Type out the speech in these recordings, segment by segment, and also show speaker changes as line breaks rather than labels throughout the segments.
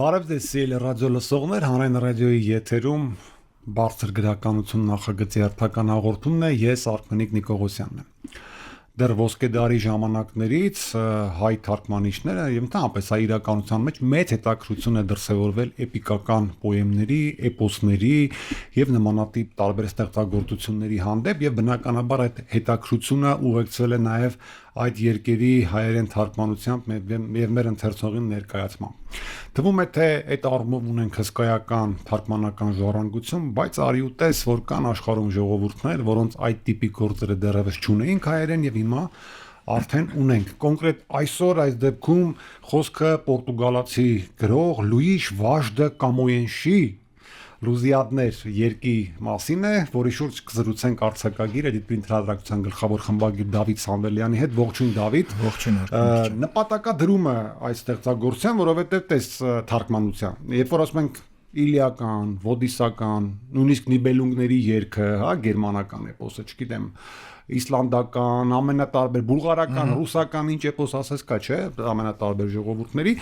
Բարև ձեզ սիրելի ռադիո լսողներ, հանրային ռադիոյի եթերում բարձր գրականություն նախագծի հերթական հաղորդումն է, ես Արմենիկ Նիկողոսյանն եմ։ Դեռ ոսկե դարի ժամանակներից հայ թարգմանիչները եւ ընդհանրապես հայ իրականության մեջ մեծ հետաքրքրություն է դրսևորվել էպիկական պոեմների, էպոսների եւ նմանատիպ տարբեր ստեղծագործությունների հանդեպ եւ բնականաբար այդ հետաքրքրությունը ուղեկցվել է նաեւ այդ երկերի հայերեն թարգմանությամբ եւ մեր ընթերցողին ներկայացմամբ։ Թվում է թե այդ առումով ունենք հսկայական թարգմանական ժառանգություն, բայց արի ու տես, որ կան աշխարհում ժողովուրդներ, որոնց այդ տիպի գործերը դեռևս չունեին հայերեն եւ հիմա արդեն ունենք։ Կոնկրետ այսօր այս դեպքում խոսքը պորտուգալացի գրող Լուիշ Վաշ դե Կամոենշի Լուզիադներ երկի մասին է, որի շուրջ կզրուցենք արձակագիր Էդիտպրինտ հրատարակության գլխավոր խմբագիր Դավիթ Սամվելյանի հետ։ Ողջույն Դավիթ։
Ողջույն։
Նպատակադրումը այս ստեղծագործության, որովհետև տես թարգմանության։ Երբ որ ասում ենք իլիական, ոդիսական, նույնիսկ նիբելունգների երգը, հա, գերմանական էպոսը, չգիտեմ, իսլանդական, ամենատարբեր բուլղարական, ռուսական, ինչ էպոս ասես կա, չէ, ամենատարբեր ժողովուրդների,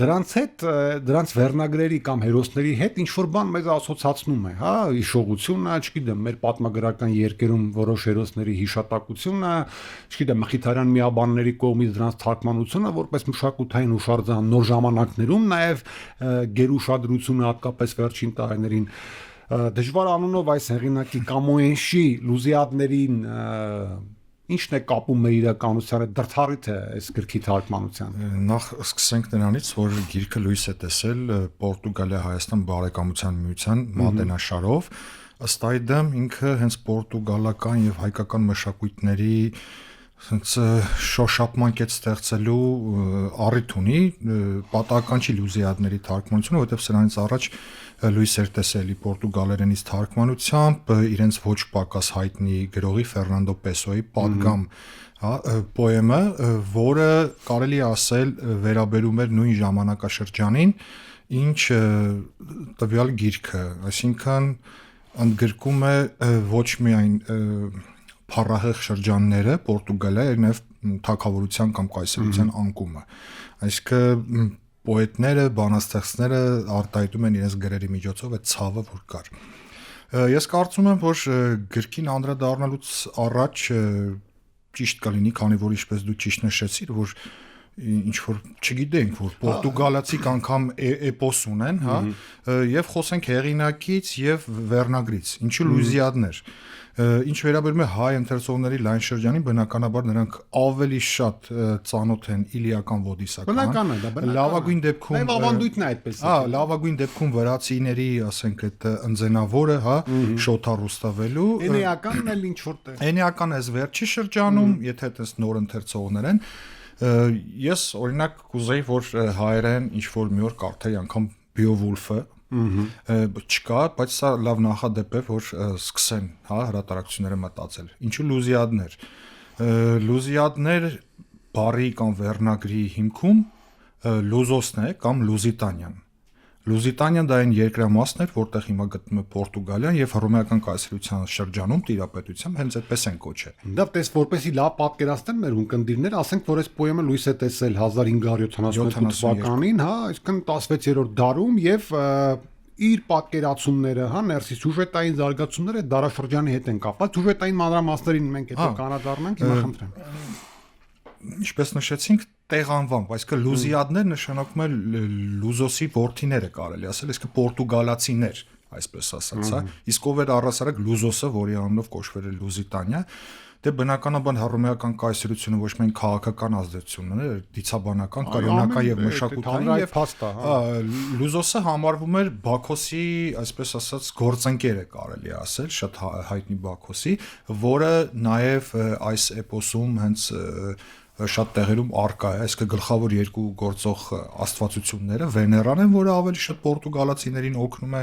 դրանց հետ, դրանց վերնագրերի կամ հերոսների հետ ինչ որ բան մեզ ասոցացնում է, հա, հիշողությունը, չգիտեմ, մեր պատմագրական երկերում որոշ հերոսների հիշատակությունը, չգիտեմ, Մխիթարյան միաբանների կողմից դրանց թարգմանությունը, որպես մշակութային հուշարձան նոր ժամանակներում նաև գերուշադրությունը հատկապես վերջին տարիներին դժվար անունով այս հեղինակի Կամոենշի Լուզիադներին ինչն է կապում մեր իրականությանը, դրթարիթ է այս գրքի թարգմանության։
Նախ սկսենք նրանից, որ գիրքը լույս է տեսել Պորտուգալիա-Հայաստան բարեկամության միության մատենաշարով, ըստ այդմ ինքը հենց պորտուգալական եւ հայկական մշակույթների հենց շոշափման կետ ստեղծելու առիթ ունի, պատահական չի Լուզիադների թարգմանությունը, որովհետև սրանից առաջ լույս էր տեսել պորտուգալերենից թարգմանությամբ իրենց ոչ պակաս հայտնի գրողի Ֆերնանդո Պեսոյի Պատգամ, հա, պոեմը, որը կարելի ասել վերաբերում էր նույն ժամանակաշրջանին, ինչ տվյալ գիրքը, այսինքն ընդգրկում է ոչ միայն փառահեղ շրջանները Պորտուգալիա, այլ նաև թագավորության կամ կայսրության անկումը։ Այսինքն պոետները, բանաստեղծները արտահայտում են իրենց գրերի միջոցով այդ ցավը, որ կար։ Ես կարծում եմ, որ գրքին անդրադառնալուց առաջ ճիշտ կլինի, քանի որ ինչպես դու ճիշտ նշեցիր, որ ինչ որ չգիտենք, որ պորտուգալացիք անգամ էպոս ունեն, հա, եւ խոսենք հեղինակից եւ վերնագրից, ինչու Լուզիադներ։ Ինչ վերաբերում է հայ ընթերցողների լայն շրջանին, բնականաբար նրանք ավելի շատ ծանոթ են իլիական ոդիսական։
Բնական է, դա բնական է։
Լավագույն դեպքում
Այո, ավանդույթն է այդպես։
Հա, լավագույն դեպքում վրացիների, ասենք, այդ ընձենավորը, հա, Շոթա Ռուստավելու։
Էնեականն էլ ինչ որտեղ։
Էնեական էս վերջի շրջանում, եթե այդպես նոր ընթերցողներ են, ես օրինակ կուզեի, որ հայերեն ինչ որ մի օր կարդայի անգամ Բեովուլֆը, չկա, բայց սա լավ նախադեպ է, որ սկսեն, հա, հրատարակությունները մտածել։ Ինչու Լուզիադներ։ Լուզիադներ բառի կամ վերնագրի հիմքում Լուզոսն է կամ Լուզիտանիան։ Լուզիտանիան դա այն երկրամասն էր, որտեղ հիմա գտնվում է Պորտուգալիան եւ հռոմեական կայսրության շրջանում տիրապետությամբ հենց այդպես են կոչել։
Դա տես որպեսի լավ պատկերացնեն մեր ունկնդիրները, ասենք որ այս պոեմը լույս է տեսել 1572 թվականին, հա, այսինքն 16-րդ դարում եւ իր պատկերացումները, հա, ներսի սյուժետային զարգացումները դարաշրջանի հետ են կապված։ Սյուժետային մանրամասներին մենք հետո կանադառնանք, հիմա խնդրեմ։
Ինչպես նշեցինք, տեղանվամբ, այսինքն Լուզիադներ նշանակում է Լուզոսի որդիները, կարելի ասել, այսինքն պորտուգալացիներ, այսպես ասած, հա, իսկ ով էր առասարակ Լուզոսը, որի անունով կոչվել է Լուզիտանիա, դե բնականաբար հռոմեական կայսրությունը ոչ միայն քաղաքական ազդեցություն ուներ, դիցաբանական, կրոնական եւ մշակութային եւ փաստա, հա, Լուզոսը համարվում էր Բաքոսի, այսպես ասած, գործընկերը, կարելի ասել, շատ հայտնի Բաքոսի, որը նաեւ այս էպոսում հենց շատ տեղերում արկա է, այսինքն գլխավոր երկու գործող աստվածությունները Վեներան են, որը ավելի շատ պորտուգալացիներին օգնում է,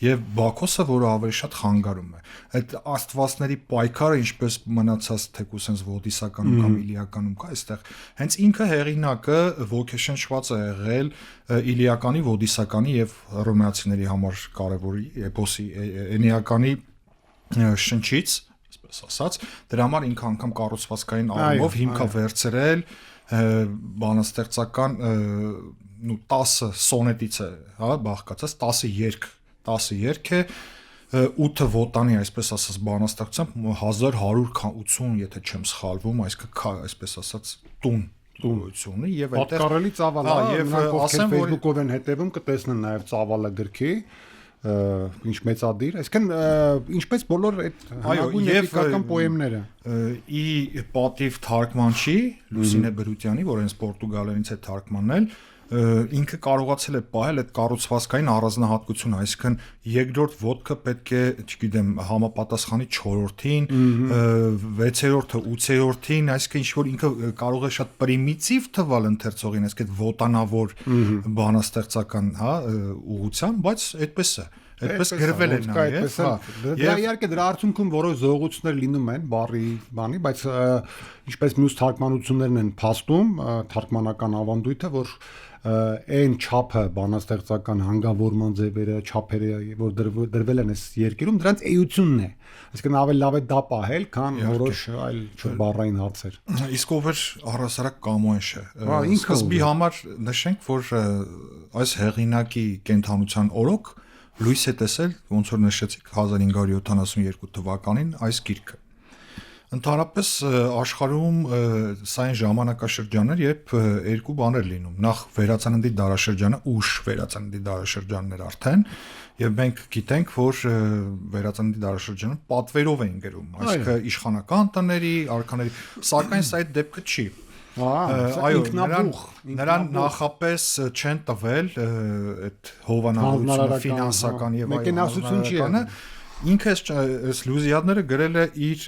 եւ Բաքոսը, որը ավելի շատ խանգարում է։ Այդ աստվածների պայքարը, ինչպես մնացած թեկուս հենց ոդիսականում կամ իլիականում կա, այստեղ հենց ինքը հեղինակը ոգեշնչված է եղել իլիականի, ոդիսականի եւ հռոմեացիների համար կարևոր էպոսի Էնեականի շնչից, այսպես ասած, դրա համար ինքը անգամ կառուցվածքային առումով հիմք է վերցրել բանաստեղծական 10 սոնետից է, հա, բաղկացած 10 երգ է 8 վոտանի, այսպես ասած, բանաստեղծությամբ 1180, եթե չեմ սխալվում, այսպես ասած, տուն եւ այդտեղ
պատկառելի ծավալ է, եւ ասեմ, որ Facebook-ով են հետևում կտեսնեն նաեւ ծավալը գրքի, ինչ մեծադիր, այսինքն ինչպես բոլոր այդ հնագույն էպիկական պոեմները։
Ի պատիվ թարգմանչի Լուսինե Բրուտյանի, որ հենց Պորտուգալերից է թարգմանել, ինքը կարողացել է պահել այդ կառուցվածքային առանձնահատկությունը, այսինքն երկրորդ ոտքը պետք է, չգիտեմ, համապատասխանի 4-ին, 6-րդը 8-րդին, այսինքն ինչ որ ինքը կարող է շատ պրիմիտիվ թվալ ընթերցողին, այսինքն ոտանավոր բանաստեղծական, հա, ուղղությամբ, բայց այդպես է։ Այդպես գրվել է նաև, հա։
Դրա իհարկե դրա արդյունքում որոշ զողություններ լինում են բառի բանի, բայց ինչպես մյուս թարգմանություններն են փաստում, թարգմանական ավանդույթը, որ այն չափը բանաստեղծական հանգավորման ձևերը, չափերը, որ դրվել են այս երկիրում, դրանց էությունն է։ Այսինքն ավելի լավ է դա պահել, քան որոշ այլ բառային հարցեր։
Իսկ ով էր առհասարակ Կամոեշը։ Սկզբի համար նշենք, որ այս հեղինակի կենթանության օրոք լույս է տեսել, ոնց որ նշեցիք 1572 թվականին այս գիրքը։ Ընդհանրապես աշխարհում սա այն ժամանակաշրջաններ, երբ երկու բաներ լինում։ Նախ վերածննդի դարաշրջանը, ուշ վերածննդի դարաշրջաններ արդեն, եւ մենք գիտենք, որ վերածննդի դարաշրջանը պատվերով էին գրում, այսինքն իշխանական տների, արքաների, սակայն սա այդ դեպքը չի։ Այո, նրան նախապես չեն տվել այդ հովանավորությունը ֆինանսական եւ
մեկենասություն չի անը։
Ինքը այս Լուզիադները գրել է իր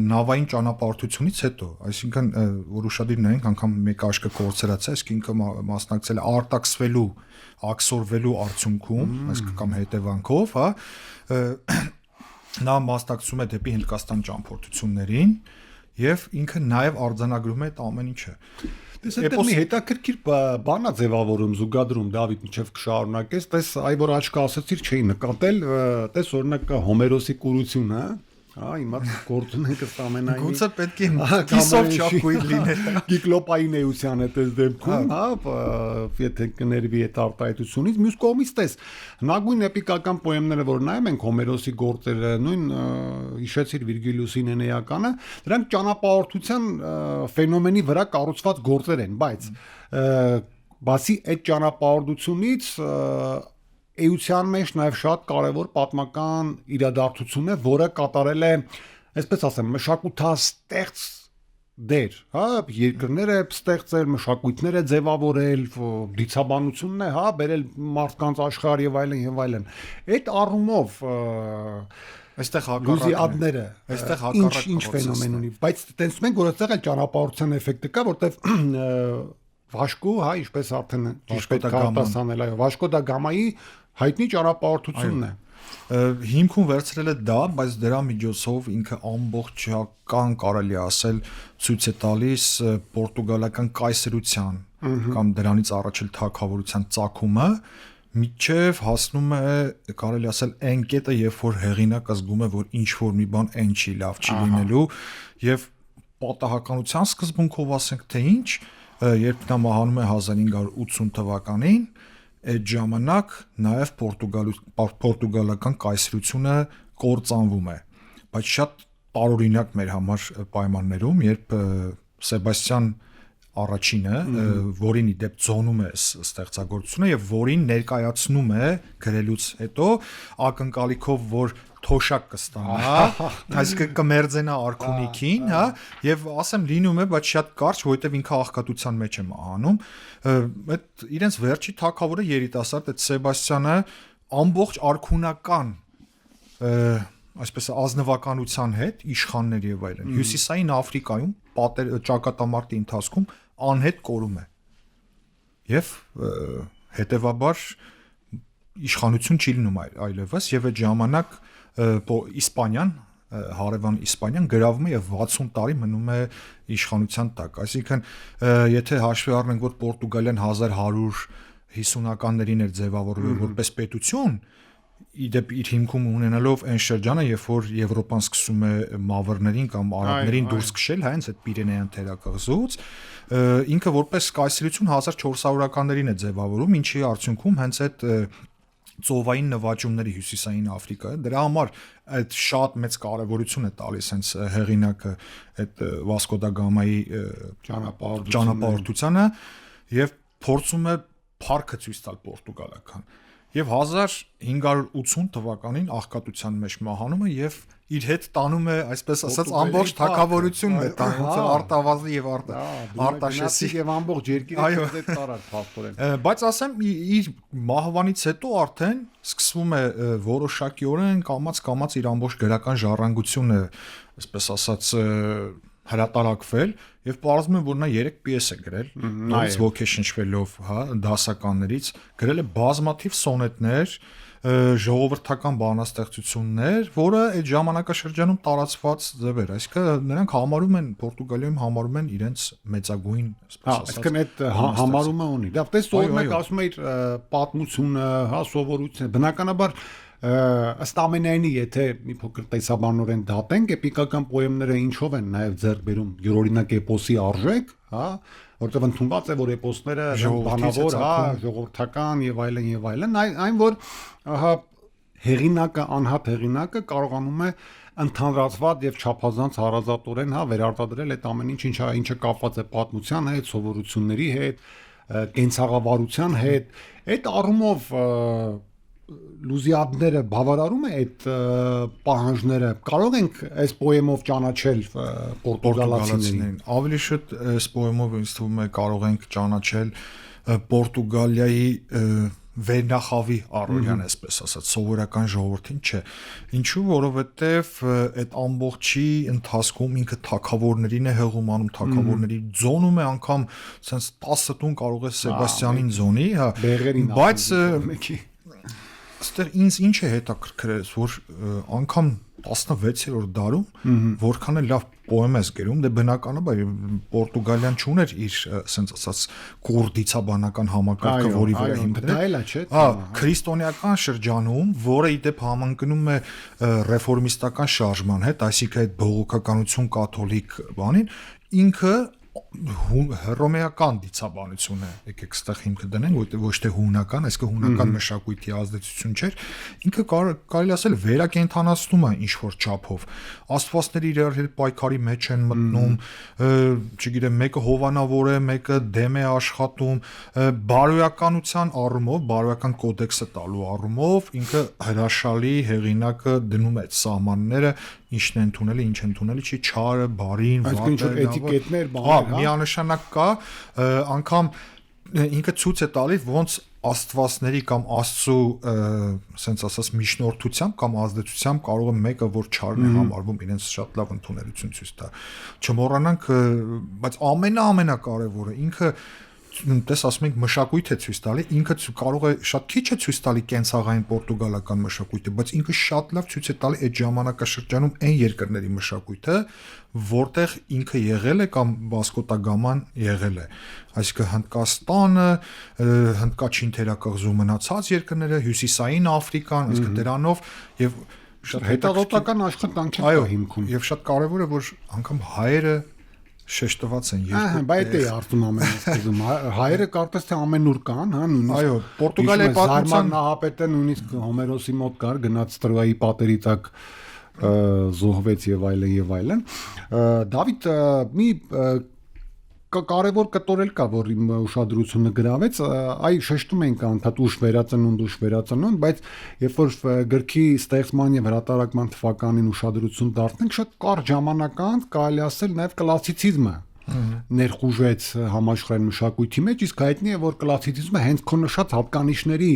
նավային ճանապարհորդությունից հետո, այսինքն որ ուշադիր նայենք, անգամ մեկ աշկը կորցրած է, իսկ ինքը մասնակցել է արտաքսվելու, աքսորվելու արդյունքում, այսինքն կամ հետևանքով, հա, նա մասնակցում է դեպի Հնդկաստան ճամփորդություններին եւ ինքը նաեւ արձանագրում է այդ ամեն ինչը։
Դες այդտեղ մի հետաքրքիր բան է ձևավորում զուգադրում Դավիթ միջև կշարունակես, տես այ որ աչքը ասացիր չէի նկատել, տես օրինակ Հոմերոսի կուրությունը, հա, հիմա գործուն ենք ըստ ամենայնի։
Գուցե պետք է կիսով չափույթ լիներ։
Կիկլոպային էության այդ դեպքում, հա, եթե կներվի այդ արտահայտությունից, մյուս կողմից տես հնագույն էպիկական պոեմները, որ նայում ենք Հոմերոսի գործերը, նույն հիշեցիր Վիրգիլիուսի Էնեականը, դրանք ճանապարհորդության ֆենոմենի վրա կառուցված գործեր են, բայց բացի այդ ճանապարհորդությունից էության մեջ նաև շատ կարևոր պատմական իրադարձություն է, որը կատարել է, այսպես ասեմ, մշակութաստեղծ դեր, հա, երկրները ստեղծել, մշակույթները ձևավորել, դիցաբանությունն է, հա, բերել մարդկանց աշխարհ եւ այլն եւ այլն։ Այդ առումով
այստեղ
հակառակները,
այստեղ հակառակ
ինչ ֆենոմեն ունի, բայց տեսնում ենք, որ այստեղ էլ ճանապարհորդության էֆեկտը կա, որտեվ Վաշկո, հա, ինչպես արդեն ճիշտ արտասանել, այո, Վաշկո դա Գամայի հայտնի ճանապարհորդությունն է։
Հիմքում վերցրել է դա, բայց դրա միջոցով ինքը ամբողջական կարելի ասել ցույց է տալիս պորտուգալական կայսրության կամ դրանից առաջել թագավորության ծագումը, միջև հասնում է կարելի ասել այն կետը, երբ որ հեղինակը զգում է, որ ինչ որ մի բան այն չի լավ չի լինելու եւ պատահականության սկզբունքով ասենք թե ինչ, երբ նա մահանում է 1580 թվականին, այդ ժամանակ նաև պորտուգալական կայսրությունը կործանվում է, բայց շատ տարօրինակ մեր համար պայմաններում, երբ Սեբաստիան առաջինը, որին ի դեպ ձոնում է ստեղծագործությունը եւ որին ներկայացնում է գրելուց հետո ակնկալիքով, որ թոշակ կստանա, այսինքն կմերձենա արքունիքին, հա, եւ ասեմ լինում է, բայց շատ կարճ, որովհետեւ ինքը աղքատության մեջ է մահանում, այդ իրենց վերջի թագավորը երիտասարդ այդ Սեբաստիանը ամբողջ արքունական այսպես ազնվականության հետ իշխաններ եւ այլն հյուսիսային Աֆրիկայում ճակատամարտի ընթացքում անհետ կորում է եւ հետեւաբար իշխանություն չի լինում այլևս եւ այդ ժամանակ Իսպանիան հարևան Իսպանիան գրավում է եւ 60 տարի մնում է իշխանության տակ, այսինքն եթե հաշվի առնենք, որ Պորտուգալիան 1150-ականներին էր ձևավորվել որպես պետություն, իդեպ իր հիմքում ունենալով այն շրջանը, երբ որ Եվրոպան սկսում է մավրներին կամ արաբներին դուրս քշել, հենց այդ Պիրենեյան թերակղզուց, ինքը որպես կայսրություն 1400-ականներին է ձևավորում, ինչի արդյունքում հենց այդ ծովային նվաճումների Հյուսիսային Աֆրիկայը դրա համար այդ շատ մեծ կարևորություն է տալիս հենց հեղինակը այդ Վասկո դա Գամայի ճանապարհորդությանը եւ փորձում է փառքը ցույց տալ պորտուգալական եւ 1580 թվականին աղքատության մեջ մահանում է եւ իր հետ տանում է, այսպես ասած, ամբողջ թագավորությունն է տանում, ոնց Արտավազի եւ Արտաշեսի
եւ ամբողջ երկիրը դեռ տարած փաստորեն։
Բայց ասեմ, իր մահվանից հետո արդեն սկսվում է որոշակիորեն կամած իր ամբողջ գրական ժառանգությունը, այսպես ասած, հրատարակվել եւ պարզվում է, որ նա 3 պիես է գրել, նորից ոգեշնչվելով, դասականներից, գրել է բազմաթիվ սոնետներ, ժողովրդական բանաստեղծություններ, որը այդ ժամանակաշրջանում տարածված ձև էր, այսինքն նրանք համարում են Պորտուգալիայում համարում են իրենց մեծագույն,
այսպես ասած, այդ համարումը ունի։ Դա տես օրինակ ասում է իր պատմությունը, սովորությունը, բնականաբար ըստ ամենայնի, եթե մի փոքր տեսաբանորեն դատենք, էպիկական պոեմները ինչով են նաև ձեռք բերում յուրօրինակ էպոսի արժեք, որտեղ ընդունված է, որ էպոսները բանավոր, ժողովրդական եւ այլն, այն որ հեղինակը, անհատ հեղինակը կարողանում է ընդհանրացված եւ չափազանց հարազատորեն վերարտադրել այդ ամեն ինչը կապված է պատմության հետ, սովորությունների հետ, կենցաղավարության հետ, այդ առումով լուզիադները բավարարում է այդ պահանջները, կարող ենք այս պոեմով ճանաչել պորտուգալացիներին,
ավելի շուտ այս պոեմով ինձ թվում է կարող ենք ճանաչել Պորտուգալիայի վերնախավի առօրյան, այսպես ասած, սովորական ժողովրդին չէ։ Ինչու, որովհետև այդ ամբողջի ընթացքում ինքը թագավորներին է հեղումանում, թագավորների ձոնում է, անգամ sense 10 տուն կարող է Սեբաստիանին ձոնի, բայց այստեղ ինձ ինչ է հետաքրքրել, որ անգամ 16-րդ դարում որքան է լավ պոեմ ես գրում, դե բնականաբար Պորտուգալիան չուներ իր, ասենց ասած, կուրդիցաբանական համակարգը, որի վրա հիմնվել է, քրիստոնեական շրջանում, որը ի դեպ համընկնում է ռեֆորմիստական շարժման հետ, այսինքն այդ բողոքականություն կաթոլիկ բանին, ինքը հռոմեական դիցաբանություն է, եկեք ստեղ հիմքը դնենք, որտեղ ոչ թե հունական, այսինքն հունական մշակույթի ազդեցություն չէր, ինքը կարելի ասել վերակենդանացնում է ինչ որ չափով, աստվածները իրար հետ պայքարի մեջ են մտնում, չգիտեմ, մեկը հովանավոր է, մեկը դեմ է աշխատում, բարոյականության առումով, բարոյական կոդեքսը տալու առումով, ինքը հրաշալի հեղինակը դնում է այդ սահմանները, ինչն է ընդունելի, ինչ ընդունելի չի, չարը, բարին,
վատը, էտիկետներ,
միանշանակ կա, անգամ ինքը ցույց է տալիս ոնց աստվածների կամ Աստծո, ասենց ասած, միջնորդությամբ կամ ազդեցությամբ կարող է մեկը, որ չարն է համարվում, իրենց շատ լավ ընդունելություն ցույց տա։ Չմոռանանք, բայց ամենակարևորը ինքը տես ասում ենք մշակույթ է ցույց տալի, ինքը կարող է շատ քիչ է ցույց տալի կենցաղային պորտուգալական մշակույթը, բայց ինքը շատ լավ ցույց է տալի այդ ժամանակաշրջանում այն երկրների մշակույթը, որտեղ ինքը եղել է կամ Վասկո դա Գաման եղել է, այսինքն Հնդկաստանը, Հնդկաչին թերակղզու մնացած երկրները, Հյուսիսային Աֆրիկան, այսինքն դրանով եւ
հետազոտական աշխատանք է հիմքում։
Եվ շատ կարեւոր է, որ անգամ հայերը շեշտված են երկու։
Բայց է արդյոք ամենասկզում հայերը կարծես թե ամենուր կան, նույնիսկ
այո, Պորտուգալիայի պատմության
նահապետը նույնիսկ Հոմերոսի մոտ կար, գնաց Տրոյայի պատերի տակ զոհվեց եւ այլն։ Դավիթ, մի կարևոր կտորել կա, որ իմ ուշադրությունը գրավեց, այ շեշտում ենք անդադ ուշ վերածնունդ, բայց երբ որ գրքի ստեղծման եւ հրատարակման թվականին ուշադրություն դարձնենք, շատ կարճ ժամանակ անց կարելի ասել նաեւ կլասիցիզմը ներխուժեց համաշխարհային մշակույթի մեջ, իսկ հայտնի է, որ կլասիցիզմը հենց քո նշած հատկանիշների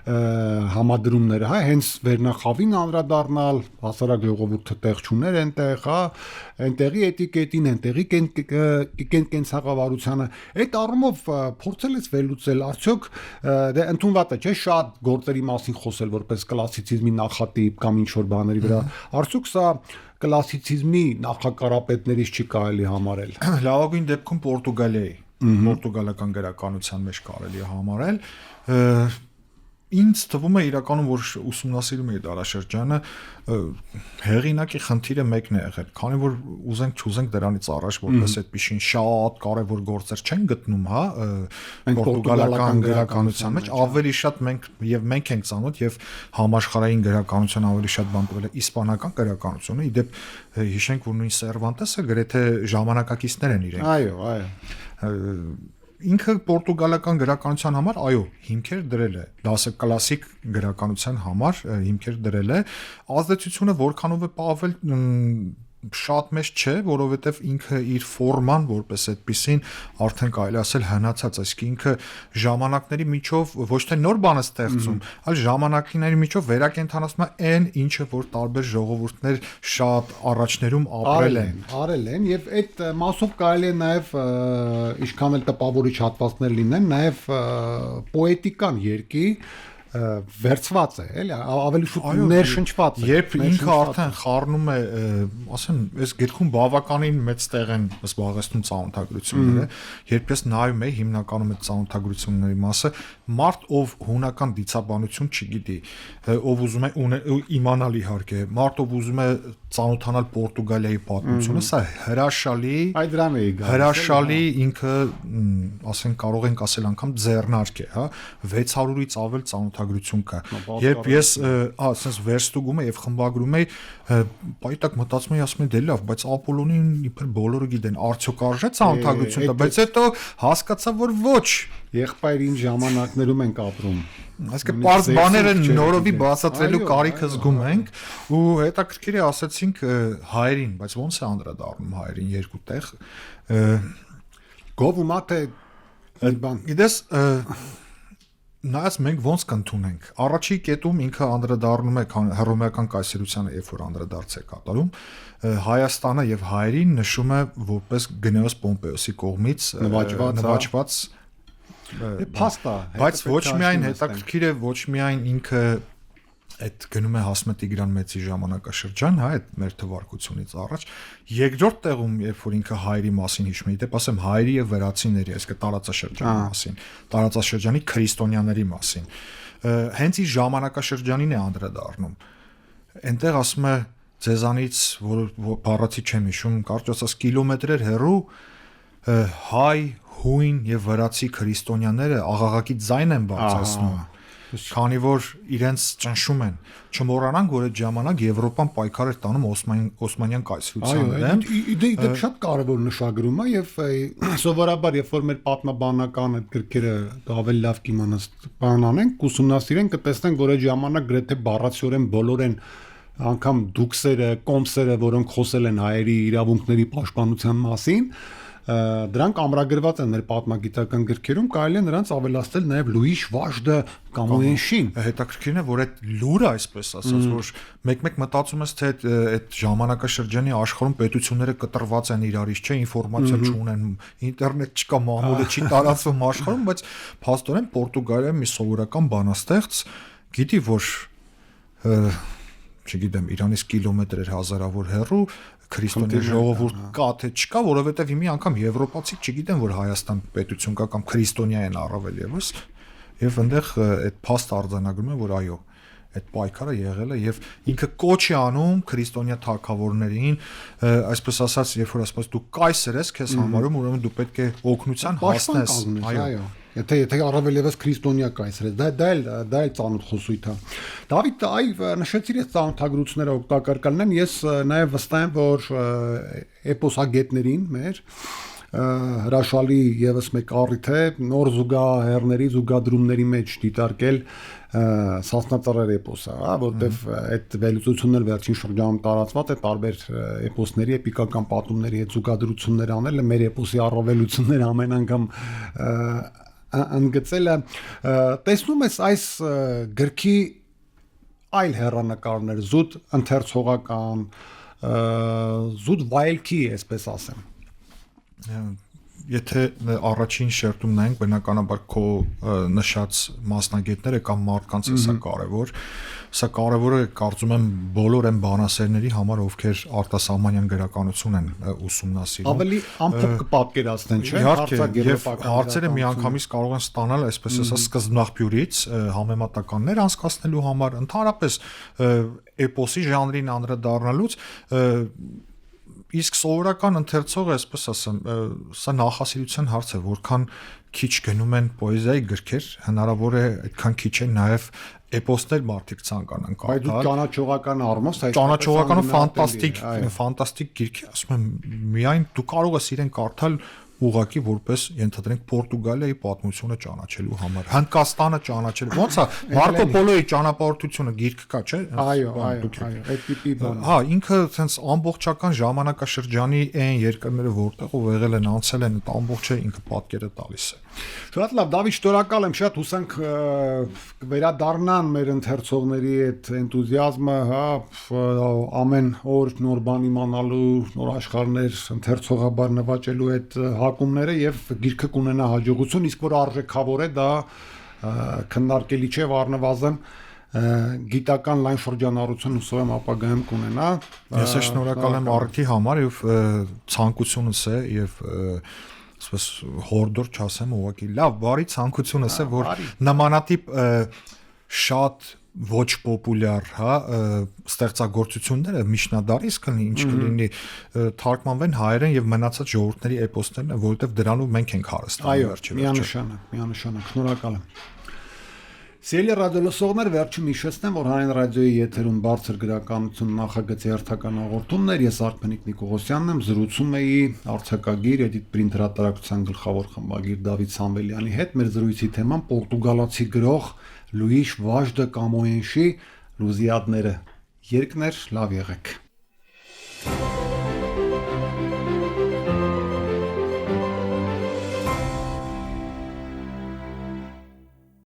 համադրումները, հենց վերնախավին անդրադառնալ, հասարակ ժողովուրդը տեղ չուներ այնտեղ, այնտեղի էտիկետին, այնտեղի կենցաղավարությանը, այդ առումով փորձել ես վերլուծել, արդյոք դե ընդունված է, չէ՞, շատ գործերի մասին խոսել որպես կլասիցիզմի նախատիպ կամ ինչ որ բաների վրա, արդյոք սա կլասիցիզմի նախակարապետներից չի կարելի համարել։
Լավագույն դեպքում Պորտուգալիայի, պորտուգալական գրականության մեջ կարելի է համարել։ ինձ թվում է իրականում որ ուսումնասիրում էի դարաշրջանը հեղինակի խնդիրը մեկն է եղել, քանի որ ուզենք չուզենք դրանից առաջ որպես այդպիսին շատ կարևոր գործեր չեն գտնում, հա, պորտուգալական գրականության մեջ ավելի շատ մենք ենք ծանոթ եւ համաշխարհային գրականության ավելի շատ բան տվել է իսպանական գրականությունը, իդեպ հիշենք որ նույն Սերվանտեսը գրեթե ժամանակակիցներ են իրենք։
Այո,
ինքը պորտուգալական գրականության համար այո հիմքեր դրել է դասակլասիկ գրականության համար հիմքեր դրել է ազդեցությունը որքանով է պահվել շատ մեծ չէ որովհետև ինքը իր ֆորման որպես այդպեսին արդեն կարելի ասել հնացած այսինքն ինքը ժամանակների միջով ոչ թե նոր բան է ստեղծում այլ ժամանակների միջով վերակենդանացնում է այն ինչը որ տարբեր ժողովուրդներ շատ առաջներում
արել են եւ այդ մասով կարելի է նաեւ ինչքան էլ տպավորիչ հատվածներ լինեն նաեւ պոետիկան երկի վերծված է, էլի, ավելի շուտ ներշնչված է։
Երբ ինքը արդեն խառնում է, ասեմ, այս գրքում բավականին մեծ տեղ են զբաղեցնում ծանոթագրությունները, երբ ես նայում եմ հիմնականում այդ ծանոթագրությունների մասը, մարդ ով հունական դիցաբանություն չգիտի, ով ուզում է իմանալ իհարկե, մարդ ով ուզում է ծանոթանալ Պորտուգալիայի պատմությունը, սա հրաշալի ինքը, ասենք կարող ենք ասել անգամ ձեռնարկ է, հա, 600-ից ավել ծանոթագրություն կա։ Երբ ես ասես վերստուգում եմ եւ խմբագրում եմ, պայտակ մտածում եմ, ասում եմ, դե լավ, բայց Ապոլոնին իբր բոլորը գիտեն, արդյոք արժե ծանոթագրություն տա, բայց հետո հասկացա, որ ոչ։
Եղբայրին ժամանակներում ենք ապրում։
Այսինքն բարձ բաները նորովի բացատրելու կարիքը զգում ենք ու հետաքրքիր է ասացինք հայերին, բայց ոնց է անդրադառնում հայերին երկու տեղ
գովումա թե բան
գիտես նայած մենք ոնց կընդունենք առաջի կետում ինքը անդրադառնում է հռոմեական կայսրությանը երբ որ անդրադարձ է կատարում Հայաստանը եւ հայերին նշում է որպես Գնեոս Պոմպեոսի կողմից նվաճված
փաստա
բայց ոչ միայն հետաքրքիր է ոչ միայն ինքը այդ գնում է Հասմե Տիգրան Մեծի ժամանակաշրջան, հա, այդ մեր թվարկությունից առաջ երկրորդ տեղում երբ որ ինքը հայերի մասին հիշում է, դեպ ասեմ հայերի եւ վրացիների, այսինքն տարածաշրջանի մասին, տարածաշրջանի քրիստոնյաների մասին, հենց իր ժամանակաշրջանին է անդրադառնում։ Այնտեղ ասում է ձեզանից, որ բառացի չեմ հիշում, կարճ ասած կիլոմետրեր հեռու հայ հույն եւ վրացի քրիստոնյաները աղաղակի ձայն են բարձրացնում, քանի որ իրենց ճնշում են։ Չմոռանանք, որ այդ ժամանակ Եվրոպան պայքար էր տանում Օսմանյան կայսրության դեմ։
Դա շատ կարևոր նշագրում է եւ սովորաբար երբ որ մեր պատմաբանական այդ գրքերը ավելի լավ կիմանաս բան անենք, ուսումնասիրենք, կտեսնենք, որ այդ ժամանակ գրեթե բառացիորեն բոլոր են անգամ դուքսերը, կոմսերը, որոնք խոսել են հայերի իրավունքների պաշտպանության մասին, դրանք ամրագրված են մեր պատմագիտական գրքերում, կարելի է նրանց ավելացնել նաև Լուի Շվաշդը կամ Ուենշին։
Հետաքրքիրն է, որ այդ լուրը, այսպես ասած, որ մեկ-մեկ մտածում ես, թե այդ ժամանակաշրջանի աշխարհում պետությունները կտրված են իրարից, չէ, ինֆորմացիա չունեն, ինտերնետ չկա, մամուլը չի տարածվում աշխարհում, բայց փաստորեն Պորտուգալիայում մի սովորական բանաստեղծ գիտի, որ չգիտեմ, Իրանից կիլոմետրեր հազարավոր հեռու քրիստոնյա ժողովուրդ կա թե չկա, որովհետև հիմի անգամ եվրոպացիք չգիտեն, որ Հայաստան պետություն կա կամ քրիստոնյա են առավել եւս, եւ այնտեղ այդ փաստ արձանագրում է, որ այո, այդ պայքարը եղել է եւ ինքը կոչ է անում քրիստոնյա թագավորներին, այսպես ասած, երբ որ ասած դու կայսր ես, քեզ համարում, ուրեմն դու պետք է օգնության հասնես,
այո։ Եթե առավել եւս քրիստոնյա կայսր է, դա էլ ծանոթ խոսույթ է։ Դավիթ, նշեցիր այս ծանոթագրությունները օգտակար կլինեն, ես նաեւ վստահ եմ, որ էպոսագետներին մեր հրաշալի եւս մեկ առիթ է նոր զուգահեռների զուգադրումների մեջ դիտարկել Սասնածառեր էպոսը, հա, որտեվ այդ վերլուծությունները վերջին շրջանում տարածված է տարբեր էպոսների էպիկական պատումների հետ զուգադրություններ անելը, մեր էպոսի առավելությունները ամեն անգամ ընդգծելը տեսնում ես այս գրքի այլ հեռանկարներ, զուտ ընթերցողական, զուտ վայելքի, այսպես ասեմ։
եթե առաջին շերտում նայենք, բնականաբար քո նշած մասնագետները կամ մարդկանց է սա կարևոր է, կարծում եմ բոլոր այն բանասերների համար, ովքեր արտասահմանյան գրականություն են ուսումնասիրում։
Ավելի ամփոփ կպատկերացնեն, չէ՞,
հարցերը միանգամից կարող են ստանալ, այսպես ասած, սկզբնաղբյուրից համեմատականներ անցկացնելու համար, ընդհանրապես էպոսի ժանրին անդրադառնալուց իսկ սովորական ընթերցողը, այսպես ասեմ, սա նախասիրության հարց է, որքան քիչ գնում են պոեզիայի գրքեր, հնարավոր է այդքան քիչ է նաև էպոսներ մարդիկ ցանկանան
կարդալ։ Բայց դու ճանաչողական առումով,
ճանաչողական ու ֆանտաստիկ գիրք, ասում եմ, միայն դու կարող ես իրեն կարդալ ուղղակի որպես ենթադրենք Պորտուգալիայի պատմությունը ճանաչելու համար, Հնդկաստանը ճանաչելու։ Ոնց է Մարկո Պոլոյի ճանապարհորդությունը գիրք կա, չէ՞։
Այո, այդ տիպի բան։
Հա, ինքը sense ամբողջական ժամանակաշրջանի այն երկրները, որտեղ ով եղել են, անցել են, այդ ամբողջը ինքը պատկերը տալիս է։
Շատ լավ, Դավիթ, շնորհակալ եմ, շատ հուսանք վերադառնան մեր ընթերցողների այդ էնտուզիազմը, հա, ամեն օր նոր բան իմանալու, նոր աշխարհներ ընթերցողաբար նվաճելու այդ հակումները եւ գիրքը կունենա հաջողություն, իսկ որ արժեքավոր է դա քննարկելի չէ, առնվազն գիտական լայն շրջանառություն հուսով եմ ապագայում կունենա։
Ես շնորհակալ եմ առիթի համար եւ ցանկությունս է եւ ասես հորդոր չասեմ ուղղակի լավ բարի ցանկությունս է որ նմանատիպ շատ ոչ պոպուլյար, հա, ստեղծագործությունները միջնադարից կլինի, ինչ կլինի թարգմանվեն հայերեն եւ մնացած ժողովուրդների էպոսներն, որովհետեւ դրանով մենք ենք հարստանում
վերջի վերջը։ Միանշանակ, շնորհակալ եմ։ Սիրելի ռադիոլսողներ, վերջում հիշեցնեմ, որ Հանրային ռադիոյի եթերում բարձր գրականություն նախագծի հերթական հաղորդումն էր, ես Արփենիկ Նիկողոսյանն եմ, զրուցում էի արձակագիր Edit Print հրատարակության գլխավոր խմբագիր Դավիթ Սամվելյանի հետ, մեր զրույցի թեման պորտուգալացի գրող Լուիշ Վաժ դե Կամոենշի Լուզիադները երկներ, լավ եղեք։